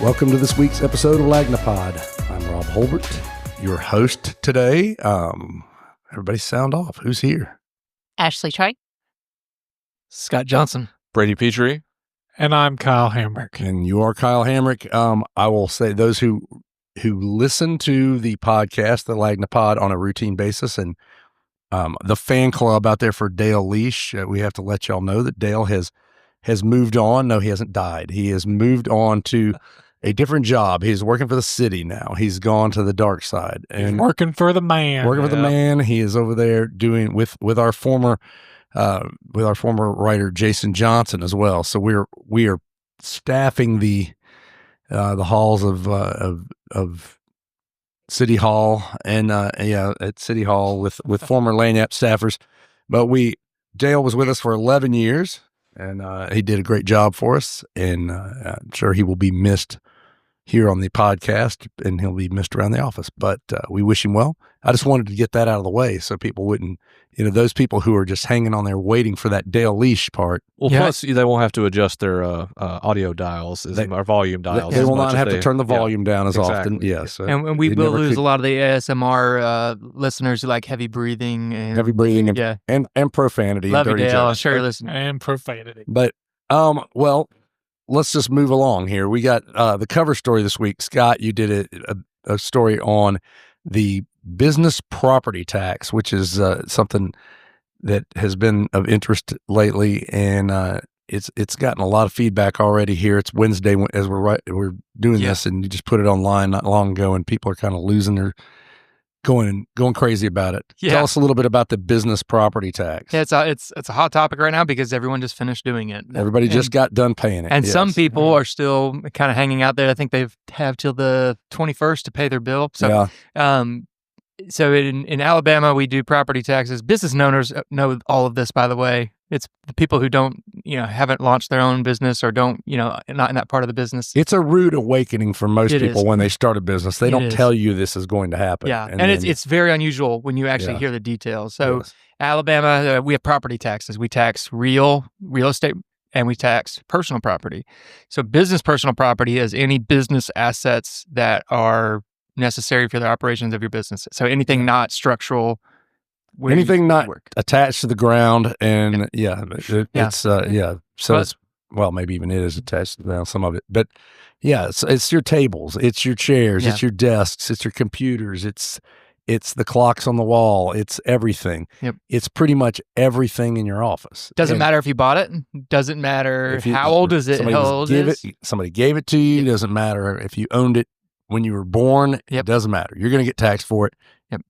Welcome to this week's episode of Lagnapod. I'm Rob Holbert, your host today. Everybody sound off. Who's here? Ashley Trey. Scott Johnson. Brady Petrie. And I'm Kyle Hamrick. And you are Kyle Hamrick. I will say those who listen to the podcast, the Lagnapod, on a routine basis, and the fan club out there for Dale Leash, we have to let y'all know that Dale has moved on. No, he hasn't died. He has moved on to a different job. He's working for the city now. He's gone to the dark side and working for the man. Working for the man. He is over there doing with our former writer Jason Johnson as well. So we are staffing the halls of City Hall and at City Hall with former Lanyap staffers. But Dale was with us for 11 years. And he did a great job for us, and I'm sure he will be missed here on the podcast, and he'll be missed around the office. But we wish him well. I just wanted to get that out of the way so people wouldn't, those people who are just hanging on there waiting for that Dale Leash part. Well, plus they won't have to adjust their audio dials or volume dials. They will not have to turn the volume down as often. Yes, and we will lose a lot of the ASMR listeners who like heavy breathing and and profanity. Love and dirty you, Dale. I'm jokes. sure you're listening. And profanity. But well, let's just move along here. We got the cover story this week. Scott, you did a story on the business property tax, which is something that has been of interest lately, and it's gotten a lot of feedback already here. It's Wednesday as we're doing this, and you just put it online not long ago, and people are kind of losing their going crazy about it. Yeah. Tell us a little bit about the business property tax. Yeah, it's a hot topic right now because everyone just finished doing it. Everybody just got done paying it. And some people are still kind of hanging out there. I think they have till the 21st to pay their bill. So, So in Alabama, we do property taxes. Business owners know all of this, by the way. It's the people who don't, haven't launched their own business or don't, not in that part of the business. It's a rude awakening for most people when they start a business. They don't tell you this is going to happen. Yeah, and it's very unusual when you actually hear the details. So Alabama, we have property taxes. We tax real estate, and we tax personal property. So business personal property is any business assets that are necessary for the operations of your business. So anything not structural, anything not attached to the ground, and So it's maybe even it is attached to the ground, some of it, but it's your tables, it's your chairs, it's your desks, it's your computers, it's the clocks on the wall, it's everything. Yep. It's pretty much everything in your office. Doesn't matter if you bought it. Doesn't matter how old is it. Somebody gave it to you. Doesn't matter if you owned it when you were born. It doesn't matter. You're going to get taxed for it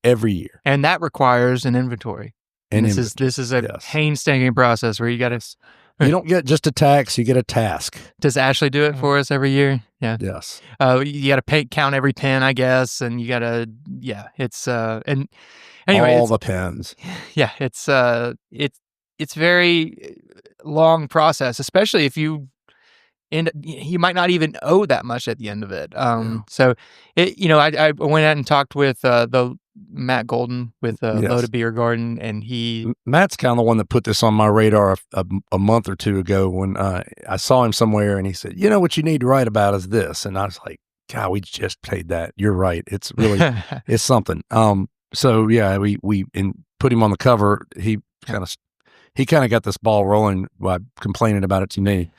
every year, and that requires an inventory. And this is a painstaking process where you got to. You don't get just a tax; you get a task. Does Ashley do it for us every year? Yeah. Yes. You got to count every pen, I guess, and you got to. Yeah, it's and anyway, all the pens. Yeah, it's very long process, especially if you. And you might not even owe that much at the end of it. So, I went out and talked with the Matt Golden with Loaded Beer Garden, and Matt's kind of the one that put this on my radar a month or two ago when I saw him somewhere, and he said, what you need to write about is this. And I was like, God, we just paid that. You're right. It's really, it's something. So yeah, we put him on the cover. He kind of got this ball rolling by complaining about it to me.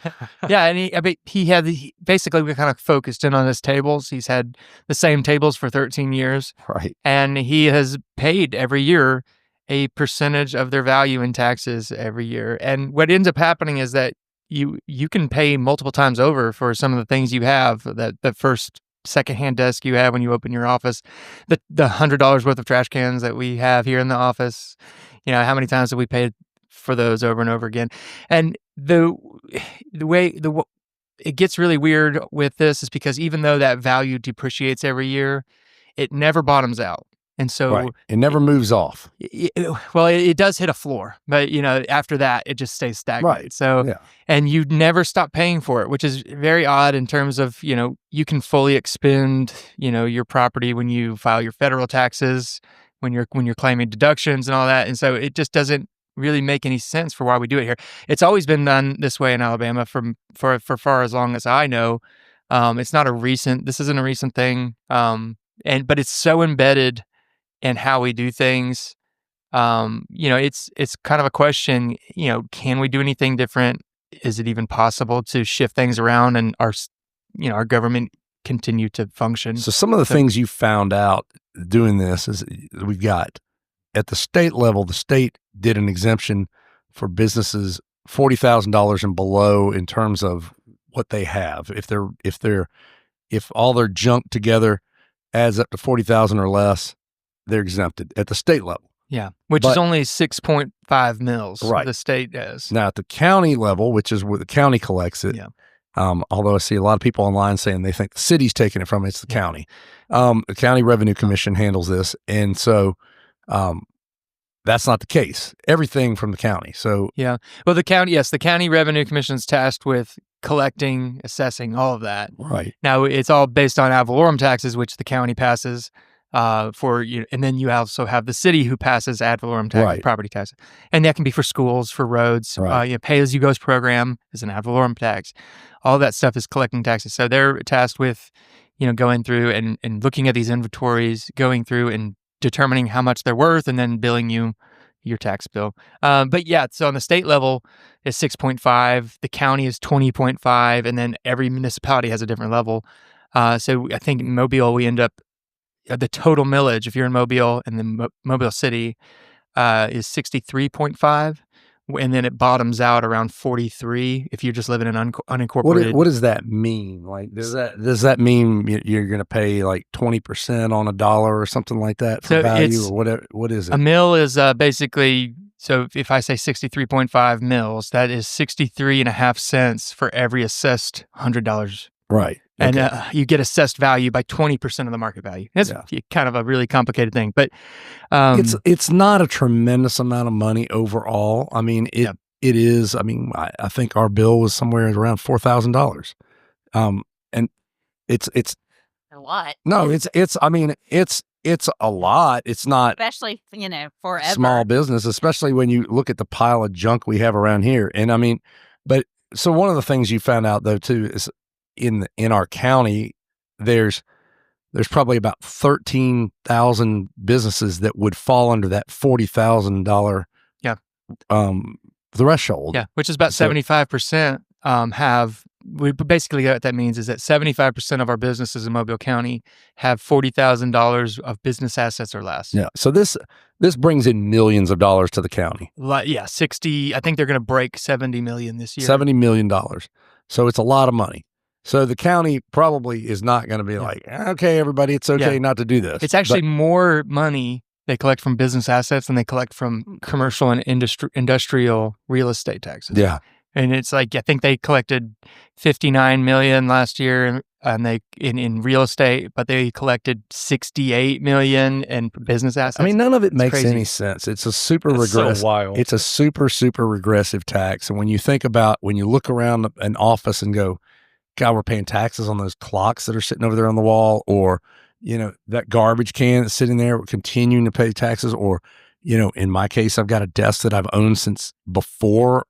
Yeah, and he basically we kind of focused in on his tables. He's had the same tables for 13 years. Right. And he has paid every year a percentage of their value in taxes every year. And what ends up happening is that you can pay multiple times over for some of the things you have, that the first secondhand desk you have when you open your office, the $100 worth of trash cans that we have here in the office. How many times have we paid for those over and over again? And the way it gets really weird with this is because even though that value depreciates every year, it never bottoms out. And so it never moves off. It does hit a floor, but after that it just stays stagnant. Right. So and you never stop paying for it, which is very odd in terms of, you can fully expend, your property when you file your federal taxes, when you're claiming deductions and all that. And so it just doesn't really make any sense for why we do it here. It's always been done this way in Alabama for far as long as I know. It's not this isn't a recent thing. But it's so embedded in how we do things. It's kind of a question, can we do anything different? Is it even possible to shift things around and our government continue to function? So some of the things you found out doing this is we've got at the state level, the state did an exemption for businesses $40,000 and below in terms of what they have. If all their junk together adds up to 40,000 or less, they're exempted at the state level. Yeah, which is only 6.5 mils. Right. The state does. Now at the county level, which is where the county collects it. Yeah. Although I see a lot of people online saying they think the city's taking it from it, it's the county. The county revenue commission handles this, and so that's not the case. Everything from the county. So yeah, well, the county revenue commission is tasked with collecting, assessing, all of that. Right. Now it's all based on ad valorem taxes, which the county passes and then you also have the city who passes ad valorem tax, property taxes, and that can be for schools, for roads. Pay as you go's program is an ad valorem tax. All that stuff is collecting taxes. So they're tasked with, going through and looking at these inventories, going through and determining how much they're worth, and then billing you your tax bill. But yeah, so on the state level is 6.5, the county is 20.5, and then every municipality has a different level. So I think in Mobile, we end up, the total millage, if you're in Mobile and then Mobile City, is 63.5, and then it bottoms out around 43 if you're just living in unincorporated. What does that mean? Like, does that mean you're going to pay like 20% on $1 or something like that for value, or whatever? What is it? A mill is basically, so if I say 63.5 mills, that is 63.5 cents for every assessed $100. Right. And you get assessed value by 20% of the market value. It's kind of a really complicated thing, but it's not a tremendous amount of money overall. I mean, it is. I mean, I think our bill was somewhere around $4,000, and it's a lot. No, it's. I mean, it's a lot. It's not, especially forever small business, especially when you look at the pile of junk we have around here. And I mean, but so one of the things you found out though too is, in our county, there's probably about 13,000 businesses that would fall under that $40,000 threshold. Yeah, which is about 75% basically what that means is that 75% of our businesses in Mobile County have $40,000 of business assets or less. Yeah. So this brings in millions of dollars to the county. 60, I think they're going to break 70 million this year. $70 million. So it's a lot of money. So the county probably is not going to be like, okay, everybody, it's okay not to do this. It's actually more money they collect from business assets than they collect from commercial and industrial real estate taxes. Yeah. And it's like, I think they collected 59 million last year and they in real estate, but they collected 68 million in business assets. I mean, none of it makes crazy. any sense. It's a super regressive. So wild. It's a super regressive tax. And when you look around an office and go, God, we're paying taxes on those clocks that are sitting over there on the wall, or, that garbage can that's sitting there, we're continuing to pay taxes. Or, in my case, I've got a desk that I've owned since before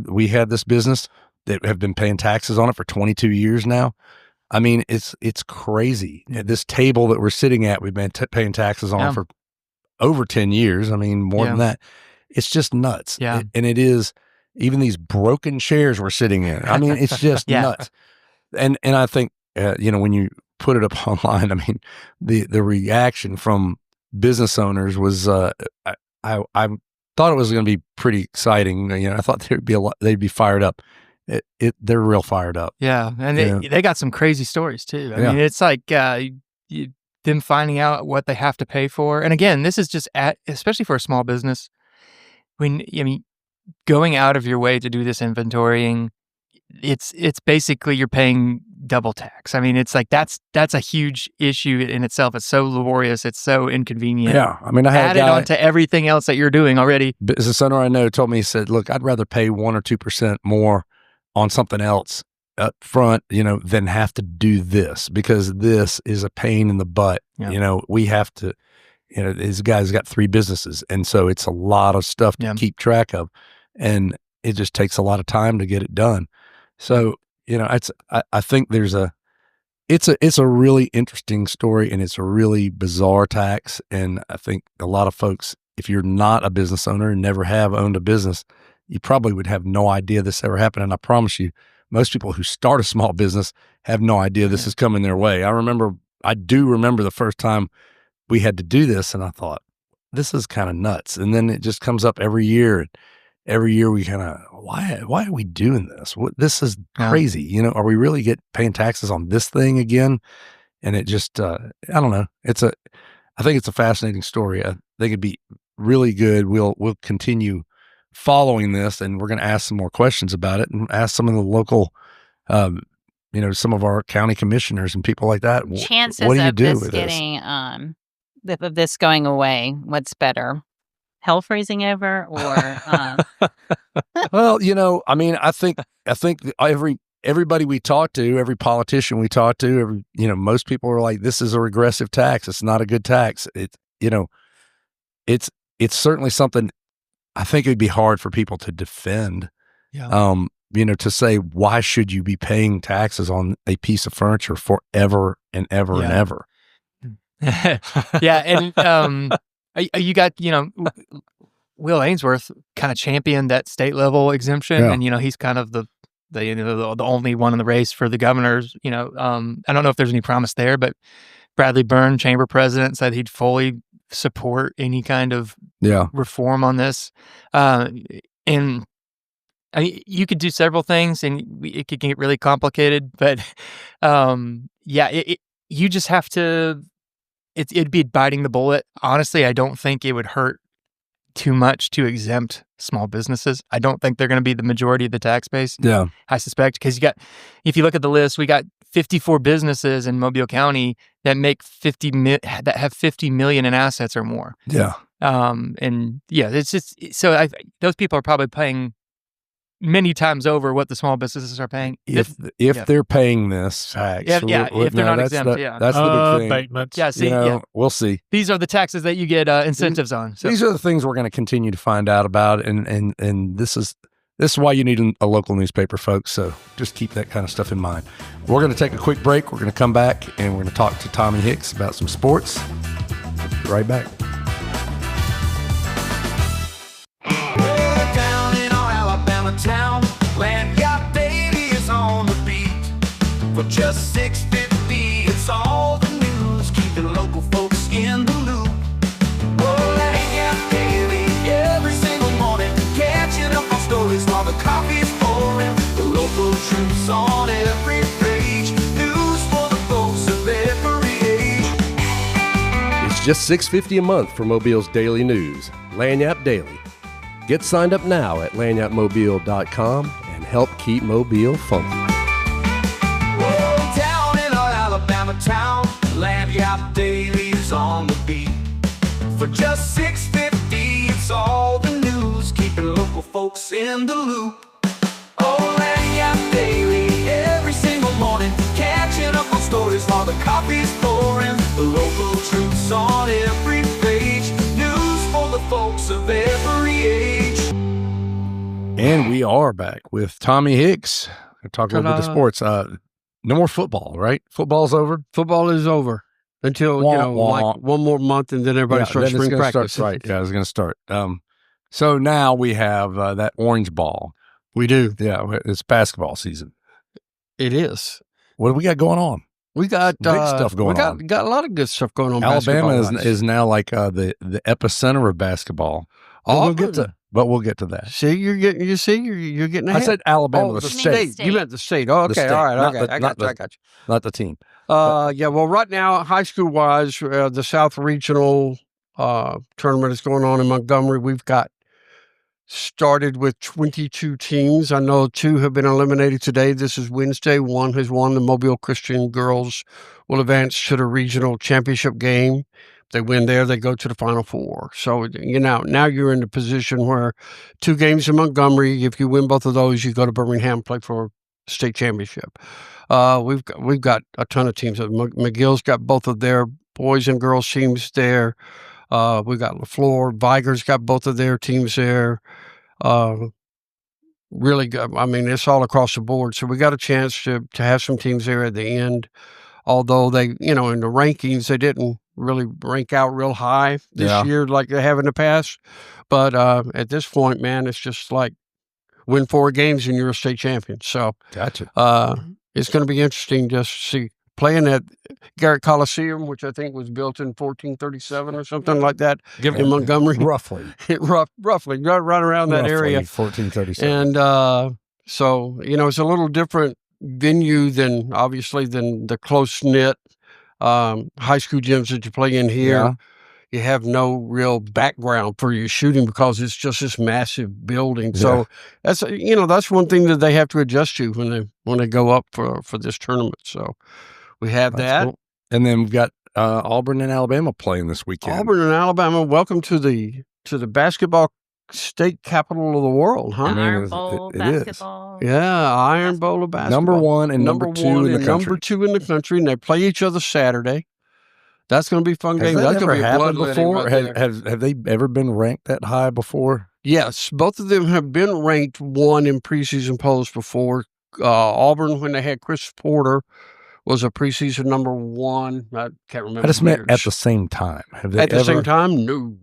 we had this business, that have been paying taxes on it for 22 years now. I mean, it's crazy. This table that we're sitting at, we've been paying taxes on for over 10 years. I mean, more than that. It's just nuts. Yeah. And it is, even these broken chairs we're sitting in. I mean, it's just nuts. And I think, when you put it up online, I mean, the reaction from business owners was, I thought it was going to be pretty exciting. I thought they'd be fired up. They're real fired up. Yeah. And they got some crazy stories too. I mean, it's like, them finding out what they have to pay for. And again, this is just especially for a small business, going out of your way to do this inventorying, it's basically you're paying double tax. I mean, it's like that's a huge issue in itself. It's so laborious. It's so inconvenient. Yeah, I mean, I had added on to everything else that you're doing already. Business owner I know told me, he said, "Look, I'd rather pay 1 or 2% more on something else up front, than have to do this, because this is a pain in the butt. Yeah. We have to." This guy's got 3 businesses, and so it's a lot of stuff to keep track of, and it just takes a lot of time to get it done. So, I think there's it's a really interesting story, and it's a really bizarre tax. And I think a lot of folks, if you're not a business owner and never have owned a business, you probably would have no idea this ever happened. And I promise you, most people who start a small business have no idea this is coming their way. I do remember the first time we had to do this, and I thought, this is kind of nuts. And then it just comes up every year. Every year we kind of, why are we doing this? This is crazy. You know, are we really paying taxes on this thing again? And it just, I don't know. I think it's a fascinating story. I think it'd be really good. We'll continue following this, and we're going to ask some more questions about it and ask some of the local, some of our county commissioners and people like that. Chances what do you of do this with getting, of this going away, what's better? Hell freezing over or Well, I mean, I think everybody we talk to, every politician we talk to, most people are like, this is a regressive tax. It's not a good tax. It's certainly something I think it'd be hard for people to defend. Yeah. To say, why should you be paying taxes on a piece of furniture forever and ever and ever? Yeah. And, you got, Will Ainsworth kind of championed that state level exemption, and he's kind of the only one in the race for the governors. I don't know if there's any promise there, but Bradley Byrne, chamber president, said he'd fully support any kind of reform on this. And I mean, you could do several things, and it could get really complicated. But you just have to. It'd be biting the bullet. Honestly, I don't think it would hurt too much to exempt small businesses. I don't think they're going to be the majority of the tax base. Yeah, I suspect, because if you look at the list, we got 54 businesses in Mobile County that make that have 50 million in assets or more. Yeah. It's just so those people are probably paying many times over what the small businesses are paying. If they're paying this tax. If they're not exempt, That's the big thing. Abatements. Yeah, we'll see. These are the taxes that you get incentives on. So. These are the things we're going to continue to find out about, and this is why you need a local newspaper, folks, so just keep that kind of stuff in mind. We're going to take a quick break. We're going to come back, and we're going to talk to Tommy Hicks about some sports. Be right back. Town, Land Yacht Daily is on the beat. For just $6.50, it's all the news, keeping local folks in the loop. Oh, Land Yacht Daily, every single morning, catching up on stories while the coffee's pouring. The local truths on every page, news for the folks of every age. It's just $6.50 a month for Mobile's daily news, Land Yacht Daily. Get signed up now at lanyapmobile.com and help keep Mobile funky. Oh, down in our Alabama town, Land Yacht Daily's on the beat. For just $6.50, it's all the news, keeping local folks in the loop. Oh, Land Yacht Daily, every single morning, catching up on stories while the coffee's pouring. The local truths on every page, news for the folks of every age. And we are back with Tommy Hicks. We'll talk a little bit of sports. No more football, right? Football's over. Football is over until like one more month, and then everybody starts spring practice. Right? Yeah, it's going to start. So now we have that orange ball. We do. Yeah, it's basketball season. It is. What do we got going on? We got big stuff going on. Got a lot of good stuff going on. Alabama is now like the epicenter of basketball. We'll get to that. See, you're getting ahead. I said Alabama, the state. You meant the state. Oh, okay, all right. I got you. Not the team. Well, right now, high school wise, the South Regional tournament is going on in Montgomery. We've got started with 22 teams. I know 2 have been eliminated today. This is Wednesday. 1 has won. The Mobile Christian girls will advance to the regional championship game. If they win there, they go to the Final Four. So, now you're in the position where 2 games in Montgomery. If you win both of those, you go to Birmingham, play for state championship. We've got a ton of teams. McGill's got both of their boys and girls teams there. We've got LaFleur. Viger's got both of their teams there. Really good. I mean, it's all across the board. So we got a chance to have some teams there at the end. although they, in the rankings, they didn't really rank out real high this year like they have in the past. But at this point, man, it's just like win 4 games and you're a state champion. So Gotcha. it's going to be interesting just to see playing at Garrett Coliseum, which I think was built in 1437 or something like that in Montgomery. Roughly. Roughly, right around that area. 1437. And so, it's a little different venue than the close-knit high school gyms that you play in here. Yeah. You have no real background for your shooting because it's just this massive building. So that's one thing that they have to adjust to when they go up for this tournament. So we have that. Cool. And then we've got Auburn and Alabama playing this weekend. Auburn and Alabama, welcome to the basketball state capital of the world, huh? Iron Bowl basketball. Yeah, Iron Bowl of basketball. Number 1 and number 2 in the country. Number 2 in the country, and they play each other Saturday. That's going to be a fun game. Has that That's ever going to be happened bloodletting before? right there. Have they ever been ranked that high before? Yes, both of them have been ranked 1 in preseason polls before. Auburn, when they had Chris Porter, was a preseason number 1. I can't remember. I just meant at the same time. Have they at the same time? No.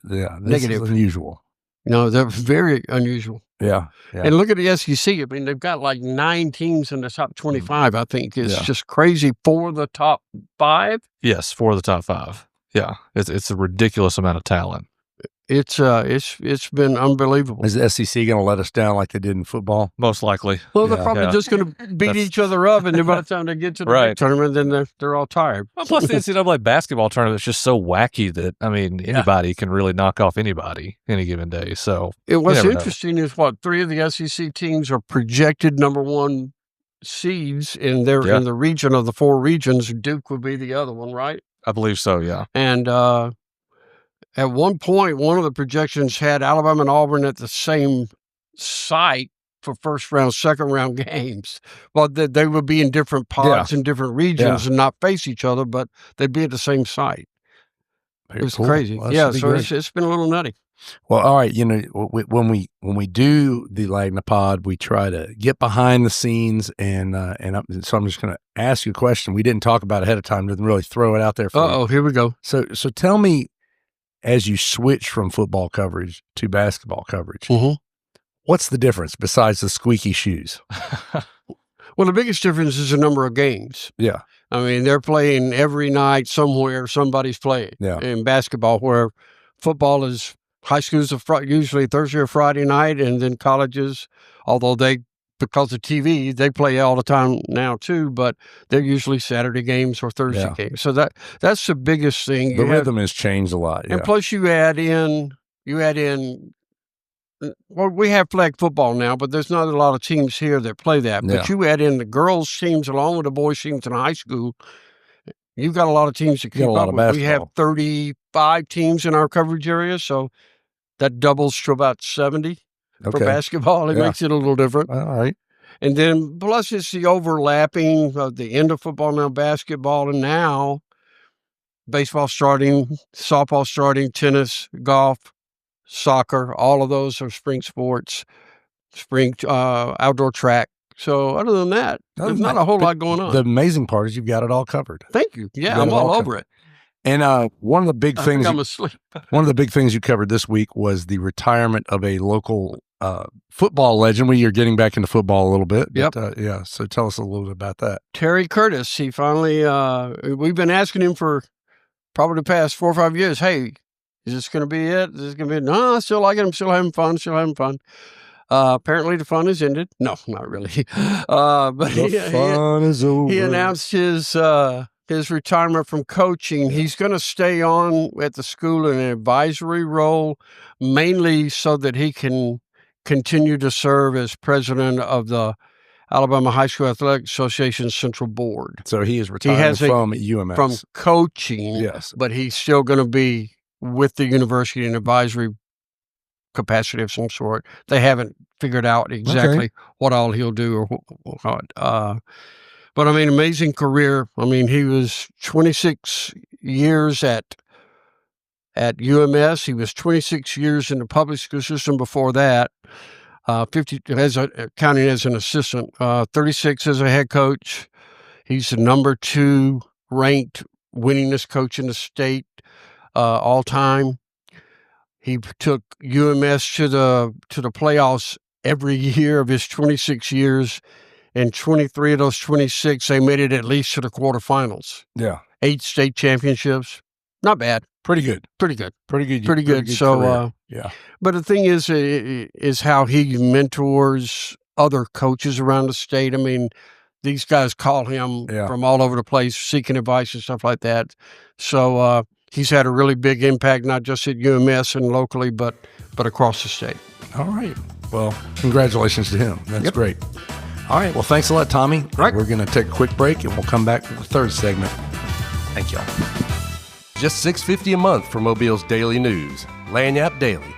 Yeah, this Negative. is unusual. No, they're very unusual. Yeah. And look at the SEC. I mean, they've got like 9 teams in the top 25, I think. It's just crazy for the top 5. Yes, 4 of the top 5. Yeah, it's a ridiculous amount of talent. It's been unbelievable. Is the SEC going to let us down like they did in football? Most likely. Well, they're probably just going to beat each other up, and then by the time they get to the big tournament, then they're all tired. Well, plus the NCAA basketball tournament is just so wacky that, anybody can really knock off anybody any given day. So what's interesting is 3 of the SEC teams are projected number 1 seeds in the region of the 4 regions. Duke would be the other one, right? I believe so, yeah. And at one point, one of the projections had Alabama and Auburn at the same site for first round, second round games. Well, they would be in different pods in different regions and not face each other, but they'd be at the same site. It was crazy. Well, so it's been a little nutty. Well, all right. When we do the Lagna Pod, we try to get behind the scenes, and so I'm just going to ask you a question. We didn't talk about it ahead of time. Didn't really throw it out there for you. Here we go. So tell me, as you switch from football coverage to basketball coverage, what's the difference besides the squeaky shoes? Well, the biggest difference is the number of games. Yeah. I mean, they're playing every night somewhere. Somebody's playing. Yeah. In basketball, where football is high schools are usually Thursday or Friday night, and then colleges, although because of TV, they play all the time now too, but they're usually Saturday games or Thursday games. So that's the biggest thing. The rhythm has changed a lot. Yeah. And plus you add in, well, we have flag football now, but there's not a lot of teams here that play that. But you add in the girls' teams along with the boys' teams in high school, you've got a lot of teams to keep up with. We have 35 teams in our coverage area, so that doubles to about 70 for basketball. It makes it a little different. All right. And then plus it's the overlapping of the end of football, now basketball, and now baseball starting, softball starting, tennis, golf, soccer. All of those are spring sports, spring outdoor track. So other than that, there's not a whole lot going on. The amazing part is you've got it all covered. Thank you. Yeah, I'm all over it. And one of the big things I'm asleep. One of the big things you covered this week was the retirement of a local football legend. You're getting back into football a little bit. Yep. But, so tell us a little bit about that. Terry Curtis. He finally, we've been asking him for probably the past 4 or 5 years, hey, is this going to be it? Is this going to be it? No, I still like it. I'm still having fun. Apparently the fun has ended. No, not really. But the fun is over. He announced his retirement from coaching. He's going to stay on at the school in an advisory role, mainly so that he can continue to serve as president of the Alabama High School Athletic Association Central Board. So he is retiring from UMS. From coaching, yes. But he's still going to be with the university in advisory capacity of some sort. They haven't figured out exactly what all he'll do or what. But I mean, amazing career. I mean, he was 26 years at UMS. He was 26 years in the public school system before that. 50 counting as an assistant. 36 as a head coach. He's the number 2 ranked winningest coach in the state all time. He took UMS to the playoffs every year of his 26 years, and 23 of those 26 they made it at least to the quarterfinals. Yeah. 8 state championships. Not bad. Pretty good. Pretty good. Pretty good. Pretty good. So, career. Yeah. But the thing is how he mentors other coaches around the state. I mean, these guys call him from all over the place seeking advice and stuff like that. So he's had a really big impact, not just at UMS and locally, but across the state. All right. Well, congratulations to him. That's great. All right. Well, thanks a lot, Tommy. Right. We're going to take a quick break, and we'll come back for the third segment. Thank y'all. Just $6.50 a month for Mobile's daily news. Lagniappe Daily.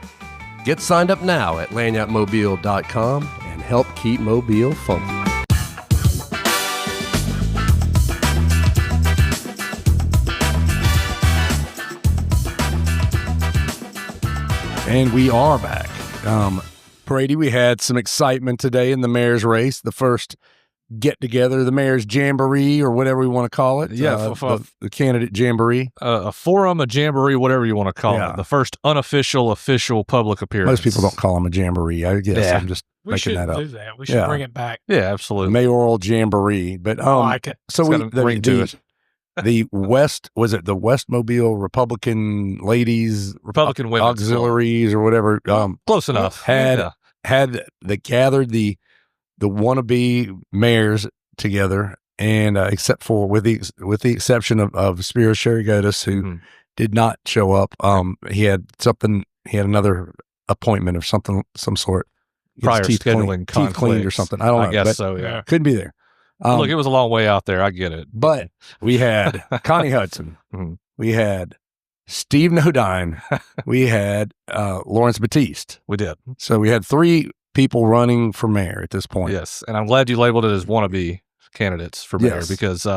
Get signed up now at lagniappemobile.com and help keep Mobile funky. And we are back. Brady, we had some excitement today in the mayor's race, the first get-together, the mayor's jamboree, or whatever we want to call it. Yeah, the candidate jamboree. A forum, a jamboree, whatever you want to call Yeah. it. The first unofficial, official public appearance. Most people don't call them a jamboree, I guess. Yeah. I'm just We making should that up. do that. We should bring it back. Yeah, absolutely. Mayoral jamboree. But I like it. so It's got a ring to it. The West, was it the West Mobile Republican Ladies Republican Women's Auxiliaries or whatever? Close enough. Had gathered the wannabe mayors together, and except for with the exception of Spiro Sherry-Gotis, who did not show up. He had another appointment of some sort. Get his Prior teeth scheduling teeth cleaned or conflicts. something. I don't know. I guess but so, yeah. couldn't be there. Look, it was a long way out there. I get it. But we had Connie Hudson. Mhm. We had Steve Nodine. We had Lawrence Batiste. We did. So we had 3 people running for mayor at this point. Yes. And I'm glad you labeled it as wannabe candidates for mayor Yes. because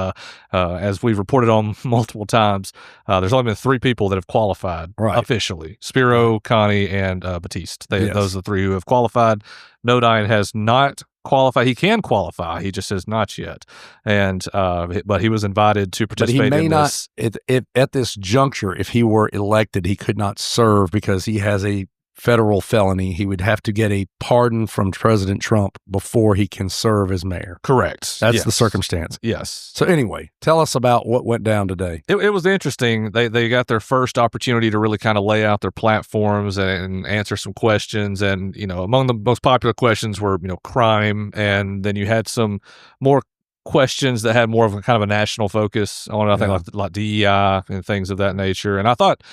as we've reported on multiple times, there's only been 3 people that have qualified officially. Spiro, Connie, and Batiste. Those are the 3 who have qualified. Nodine has not qualify. He can qualify. He just has not yet. And but he was invited to participate. But he may in not at this juncture. If he were elected, he could not serve because he has a federal felony. He would have to get a pardon from President Trump before he can serve as mayor. Correct. That's the circumstance. Yes. So anyway, tell us about what went down today. It was interesting. They got their first opportunity to really kind of lay out their platforms and answer some questions. And, among the most popular questions were, crime. And then you had some more questions that had more of a kind of a national focus on, I think, like DEI and things of that nature. And I thought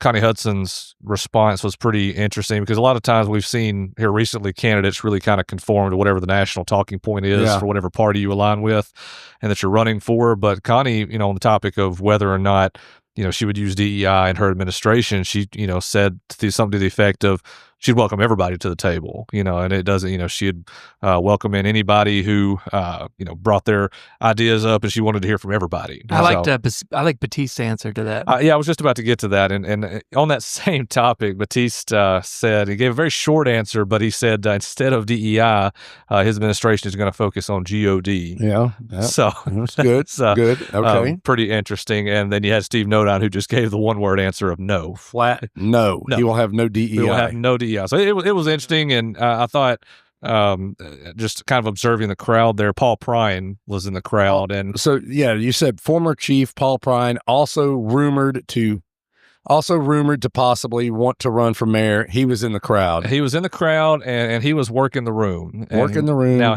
Connie Hudson's response was pretty interesting because a lot of times we've seen here recently candidates really kind of conform to whatever the national talking point is for whatever party you align with and that you're running for. But Connie, on the topic of whether or not, she would use DEI in her administration, she, said something to the effect of she'd welcome everybody to the table, and it doesn't, she'd welcome in anybody who, brought their ideas up and she wanted to hear from everybody. I like Batiste's answer to that. I was just about to get to that. And on that same topic, Batiste said, he gave a very short answer, but he said instead of DEI, his administration is going to focus on GOD. Yeah. So that's good. Good. Okay. Pretty interesting. And then you had Steve Nodine, who just gave the one-word answer of no. Flat. No. He will have no DEI. He will have no DEI. So it was interesting. And I thought, just kind of observing the crowd there, Paul Prine was in the crowd. And so, you said former chief Paul Prine also rumored to possibly want to run for mayor. He was in the crowd. He was in the crowd and he was working the room. Working the room. Now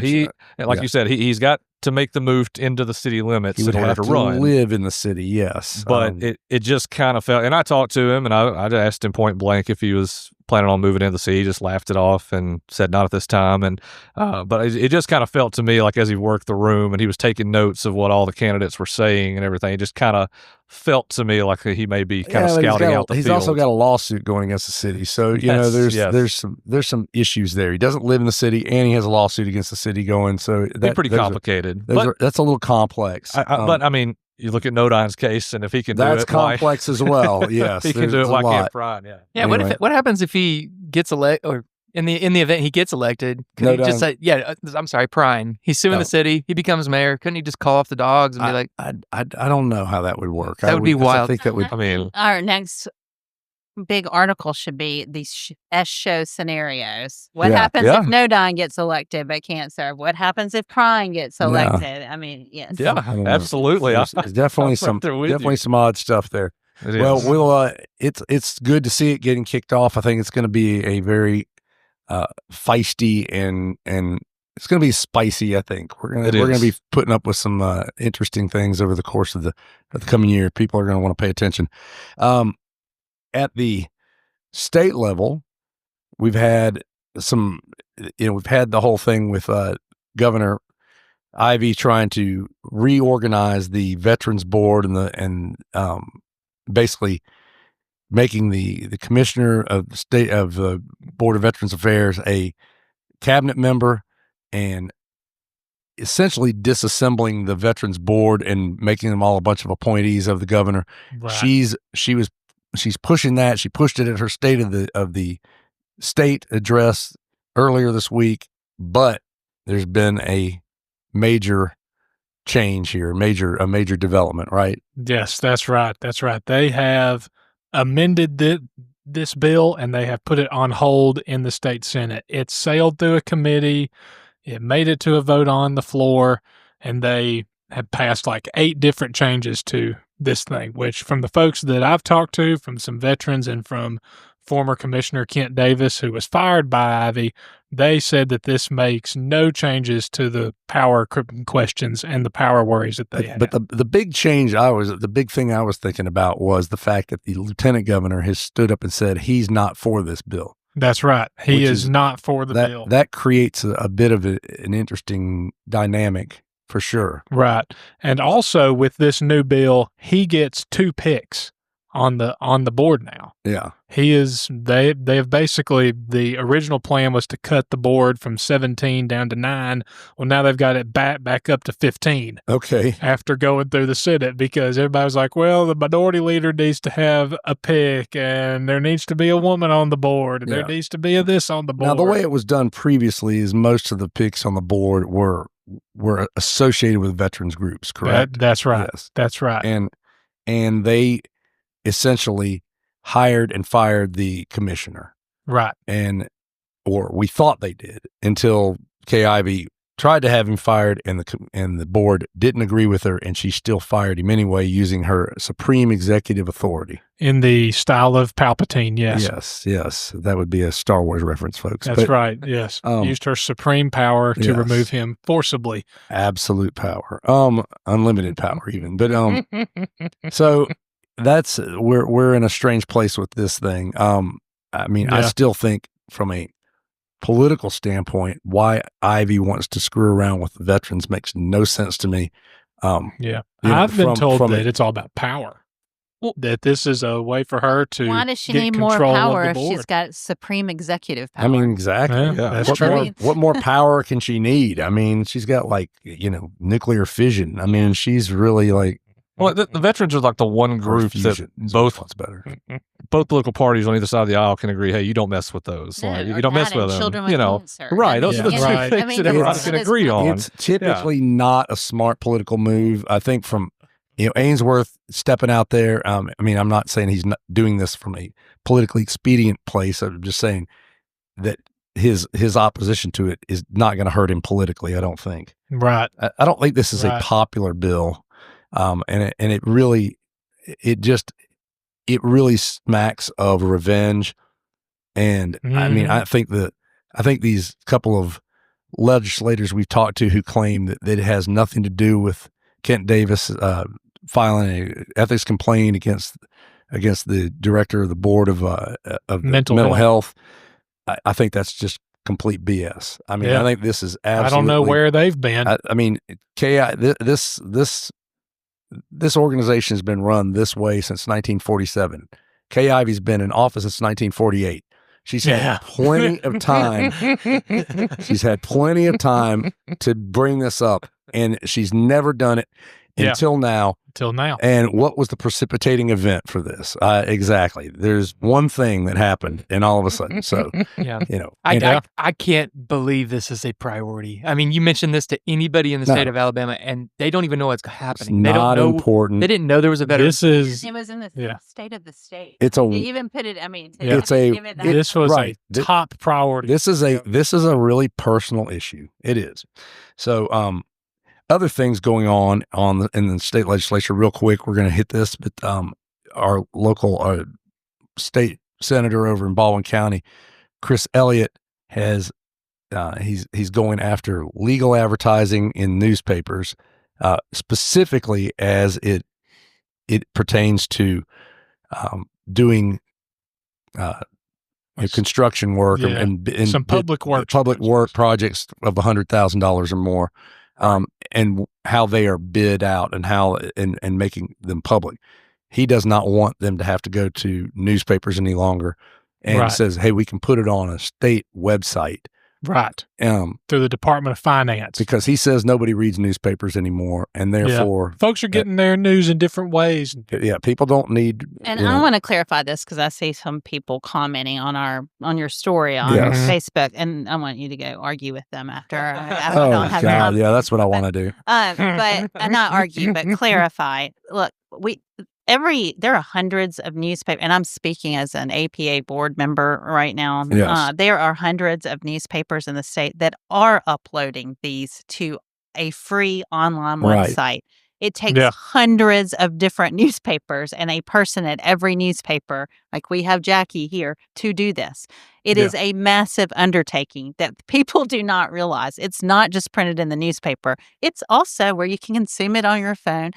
like you said, he's got to make the move into the city limits he would in order have to run. Live in the city, yes. But it just kind of felt, and I talked to him and I asked him point blank if he was planning on moving into the city. He just laughed it off and said not at this time. And but it just kind of felt to me like as he worked the room and he was taking notes of what all the candidates were saying and everything, it just kind of felt to me like he may be kind of scouting out the field. He's also got a lawsuit going against the city, so there's some issues there. He doesn't live in the city, and he has a lawsuit against the city going. So that's pretty complicated. That's a little complex. But I mean, you look at Nodine's case, and if he can do it, that's complex as well. Yes, he can do it. Why can't Prine? Yeah. Anyway. What happens if he gets elected or In the event he gets elected, could No he just doubt. say, I'm sorry, Prine. He's suing the city. He becomes mayor. Couldn't he just call off the dogs and be like, I don't know how that would work. That would be wild. I think that would. I mean, Our next big article should be these S-show scenarios. What Yeah. happens Yeah. if Nodine gets elected but can't serve? What happens if Prine gets Yeah. elected? I mean, yes. I don't know. absolutely. There's definitely I'm right there with definitely you. some odd stuff there. It Well, is. we'll it's good to see it getting kicked off. I think it's going to be a very feisty and it's going to be spicy. I think we're It going to is. be putting up with some interesting things over the course of the coming year. People are going to want to pay attention. At the state level, we've had we've had the whole thing with Governor Ivey trying to reorganize the Veterans Board and basically making the commissioner of the state of the Board of Veterans Affairs a cabinet member and essentially disassembling the Veterans Board and making them all a bunch of appointees of the governor. Right. She's pushing that. She pushed it at her state of the state address earlier this week, but there's been a major change here, a major development, right? Yes, that's right. That's right. They have amended this bill and they have put it on hold in the state Senate. It sailed through a committee. It made it to a vote on the floor, and they have passed like 8 different changes to this thing, which from the folks that I've talked to, from some veterans and from former Commissioner Kent Davis, who was fired by Ivey, they said that this makes no changes to the power questions and the power worries that they have. But the big change the big thing I was thinking about was the fact that the lieutenant governor has stood up and said he's not for this bill. That's right. He Which is not for the bill. That creates a bit of an interesting dynamic for sure. Right. And also with this new bill, he gets 2 picks on the board now. Yeah. They've basically, the original plan was to cut the board from 17 down to 9. Well, now they've got it back up to 15 Okay. after going through the Senate, because everybody's like, well, the minority leader needs to have a pick and there needs to be a woman on the board and there needs to be a this on the board. Now, the way it was done previously is most of the picks on the board were associated with veterans groups, correct? That's right. Yes. That's right. And they essentially hired and fired the commissioner. Right. Or we thought they did, until Kay Ivey tried to have him fired, and the board didn't agree with her, and she still fired him anyway, using her supreme executive authority. In the style of Palpatine, yes. Yes. That would be a Star Wars reference, folks. That's right, yes. Used her supreme power to remove him forcibly. Absolute power. Unlimited power even. But so that's we're in a strange place with this thing. I mean, I still think from a political standpoint, why Ivey wants to screw around with the veterans makes no sense to me. I've been told that it's all about power. That this is a way for her to Why does she get need more control power of if the board. she's got supreme executive power? I mean, exactly. Yeah, that's true. What more power can she need? I mean, she's got nuclear fission. I mean, she's really like. Well, the veterans are like the one group that both political parties on either side of the aisle can agree, hey, you don't mess with those. No, like, or you don't mess that and with them. children with cancer. Right. Those are the two Right. things I mean, that everybody it's- can it's- agree on. It's typically not a smart political move. I think from Ainsworth stepping out there. I mean, I'm not saying he's not doing this from a politically expedient place. I'm just saying that his opposition to it is not going to hurt him politically. I don't think. Right. I don't think this is a popular bill. And it really smacks of revenge. And I mean, I think these couple of legislators we've talked to who claim that it has nothing to do with Kent Davis filing an ethics complaint against the director of the board of mental health. I think that's just complete BS. I mean, I think this is absolutely. I don't know where they've been. I mean, this organization has been run this way since 1947. Kay Ivey's been in office since 1948. She's had plenty of time. She's had plenty of time to bring this up, and she's never done it. until now. Till now. And what was the precipitating event for this? Exactly. There's one thing that happened, and all of a sudden, so Yeah. you know, I can't believe this is a priority. I mean, you mentioned this to anybody in the state of Alabama, and they don't even know what's happening. They not don't know. important. They didn't know there was a veteran. This is It was in the state of the state. It's a. They even put it. I mean, Yeah. It's a. give it that. this was right. a top priority. This is a really personal issue. It is. So, other things going on in the state legislature. Real quick, we're going to hit this, but our local state senator over in Baldwin County, Chris Elliott, has he's going after legal advertising in newspapers, specifically as it pertains to doing construction work and some public work projects of $100,000 or more, and how they are bid out and how and making them public. He does not want them to have to go to newspapers any longer, and says, "Hey, we can put it on a state website." Right. Through the Department of Finance. Because he says nobody reads newspapers anymore, and therefore folks are getting their news in different ways. Yeah, people don't need. And I want to clarify this because I see some people commenting on your story on Facebook, and I want you to go argue with them after. I Oh don't have God, time. yeah, that's what I want to do. But not argue, but clarify. Look, there are hundreds of newspapers, and I'm speaking as an APA board member right now. Yes. There are hundreds of newspapers in the state that are uploading these to a free online website. It takes hundreds of different newspapers and a person at every newspaper, like we have Jackie here, to do this. It is a massive undertaking that people do not realize. It's not just printed in the newspaper. It's also where you can consume it on your phone,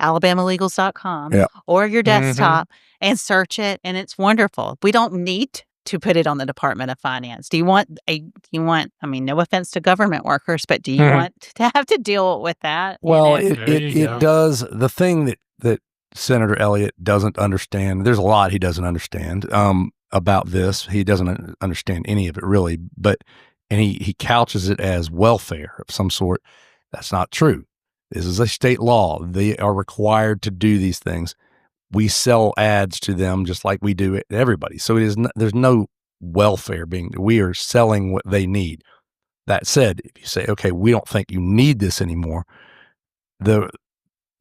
alabamalegals.com, or your desktop, and search it, and it's wonderful. We don't need to put it on the Department of Finance. Do you want, I mean, no offense to government workers, but do you want to have to deal with that? Well, You know? it does. The thing that Senator Elliott doesn't understand, there's a lot he doesn't understand about this. He doesn't understand any of it really, and he couches it as welfare of some sort. That's not true. This is a state law. They are required to do these things. We sell ads to them just like we do it to everybody. So there's no welfare we are selling what they need. That said, if you say, okay, we don't think you need this anymore,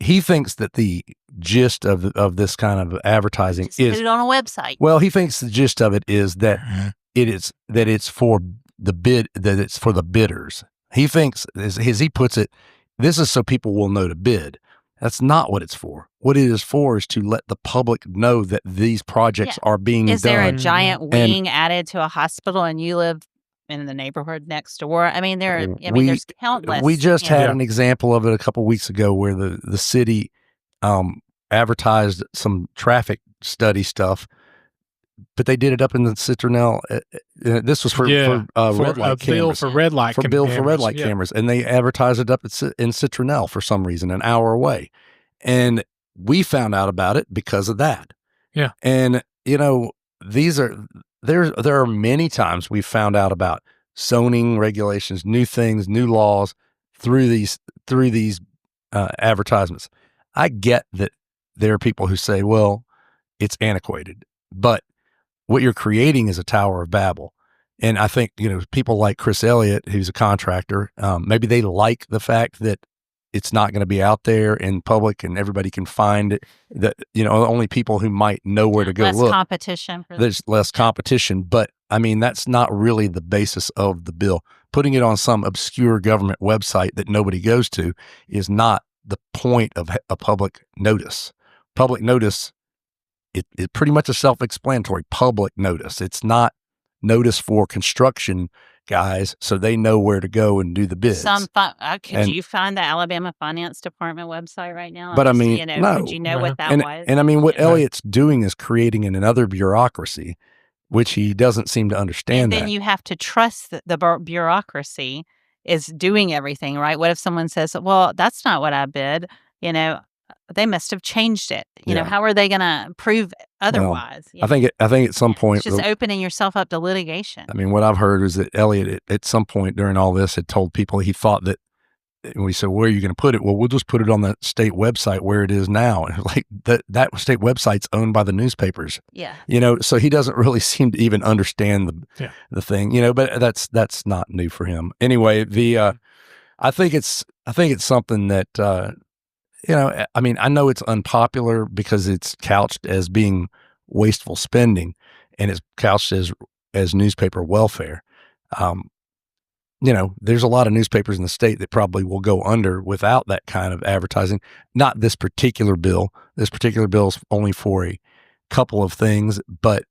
he thinks that the gist of this kind of advertising Just put it on a website. Well, he thinks the gist of it is that it's for the bid, that it's for the bidders. He thinks, as he puts it, this is so people will know to bid. That's not what it's for. What it is for is to let the public know that these projects are being done. Is there a giant wing added to a hospital and you live in the neighborhood next door? I mean, there's countless. We just had an example of it a couple weeks ago where the city advertised some traffic study stuff, but they did it up in the Citronelle. This was for red light cameras. For red light cameras, and they advertised it up in Citronelle for some reason, an hour away, and we found out about it because of that. Yeah, and there are many times we've found out about zoning regulations, new things, new laws through these advertisements. I get that there are people who say, well, it's antiquated, but what you're creating is a Tower of Babel. And I think, people like Chris Elliott, who's a contractor, maybe they like the fact that it's not going to be out there in public and everybody can find it, that, only people who might know where to go less look. Competition. There's less competition. But I mean, that's not really the basis of the bill. Putting it on some obscure government website that nobody goes to is not the point of a public notice. Public notice, it's pretty much a self-explanatory public notice. It's not notice for construction guys, so they know where to go and do the bids. Could you find the Alabama Finance Department website right now? But I mean, no. Could you know what that was? And I mean, what Elliott's doing is creating another bureaucracy, which he doesn't seem to understand. And then you have to trust that the bureaucracy is doing everything right. What if someone says, "Well, that's not what I bid," they must have changed it. How are they going to prove otherwise? I think at some point, it's just opening yourself up to litigation. I mean, what I've heard is that Elliott at some point during all this had told people he thought that and we said, where are you going to put it? Well, we'll just put it on the state website where it is now. And like that state website's owned by the newspapers. Yeah. So he doesn't really seem to even understand the thing, but that's not new for him. Anyway, I think it's something that, I mean, I know it's unpopular because it's couched as being wasteful spending, and it's couched as newspaper welfare. There's a lot of newspapers in the state that probably will go under without that kind of advertising. Not this particular bill. This particular bill is only for a couple of things, but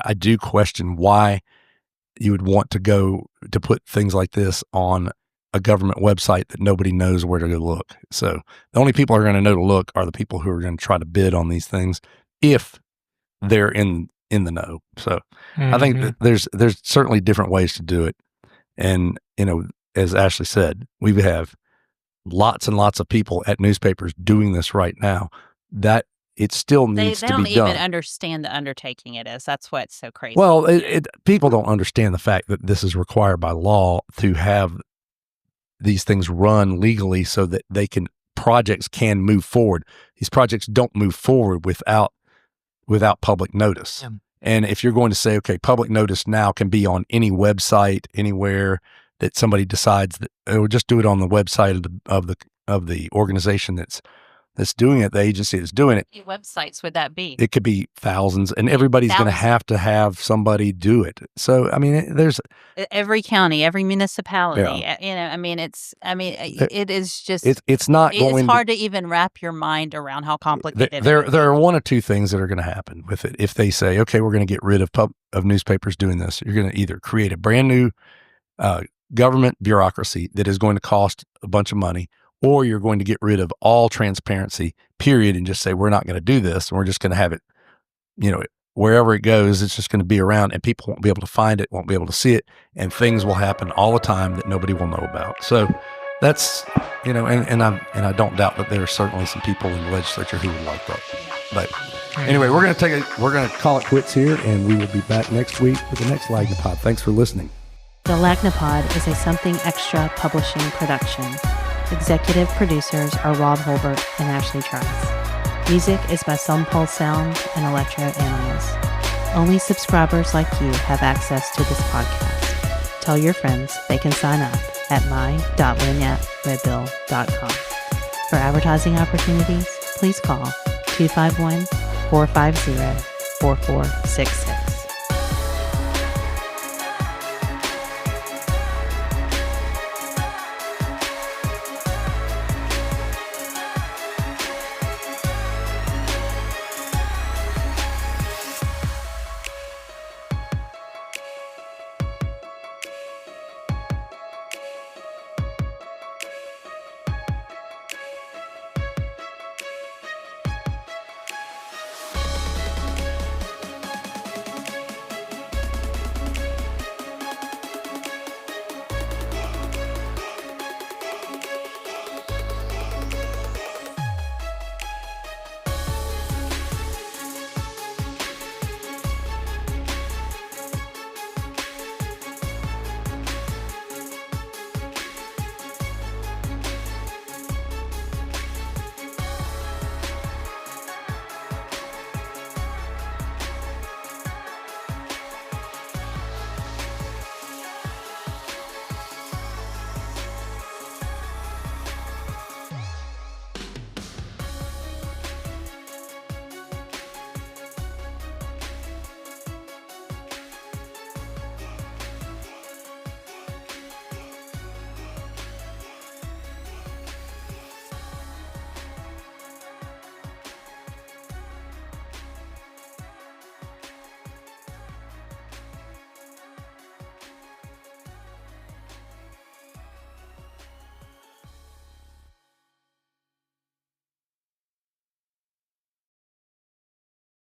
I do question why you would want to put things like this on a government website that nobody knows where to go look. So the only people who are going to know to look are the people who are going to try to bid on these things if they're in the know. So I think that there's certainly different ways to do it. And, as Ashley said, we have lots and lots of people at newspapers doing this right now, that it still needs to be done. They don't even understand the undertaking it is. That's what's so crazy. Well, people don't understand the fact that this is required by law to have these things run legally so that projects can move forward. These projects don't move forward without public notice. Yeah. And if you're going to say, okay, public notice now can be on any website, anywhere that somebody decides that, or just do it on the website of the organization that's doing it, the agency that's doing it. How many websites would that be? It could be thousands, and everybody's going to have somebody do it. So, I mean, there's every county, every municipality. Yeah. It is just it's not going. It's hard to even wrap your mind around how complicated. There are one or two things that are going to happen with it. If they say, okay, we're going to get rid of newspapers doing this, you're going to either create a brand new government bureaucracy that is going to cost a bunch of money, or you're going to get rid of all transparency, period, and just say, we're not going to do this, and we're just going to have it, wherever it goes, it's just going to be around, and people won't be able to find it, won't be able to see it, and things will happen all the time that nobody will know about. So that's, and I don't doubt that there are certainly some people in the legislature who would like that. But anyway, we're going to call it quits here, and we will be back next week with the next Lagnapod. Thanks for listening. The Lagnapod is a Something Extra publishing production. Executive producers are Rob Holbert and Ashley Trice. Music is by Some Pulse Sound and Electro Animals. Only subscribers like you have access to this podcast. Tell your friends they can sign up at my.lanyapredbill.com. For advertising opportunities, please call 251-450-4466.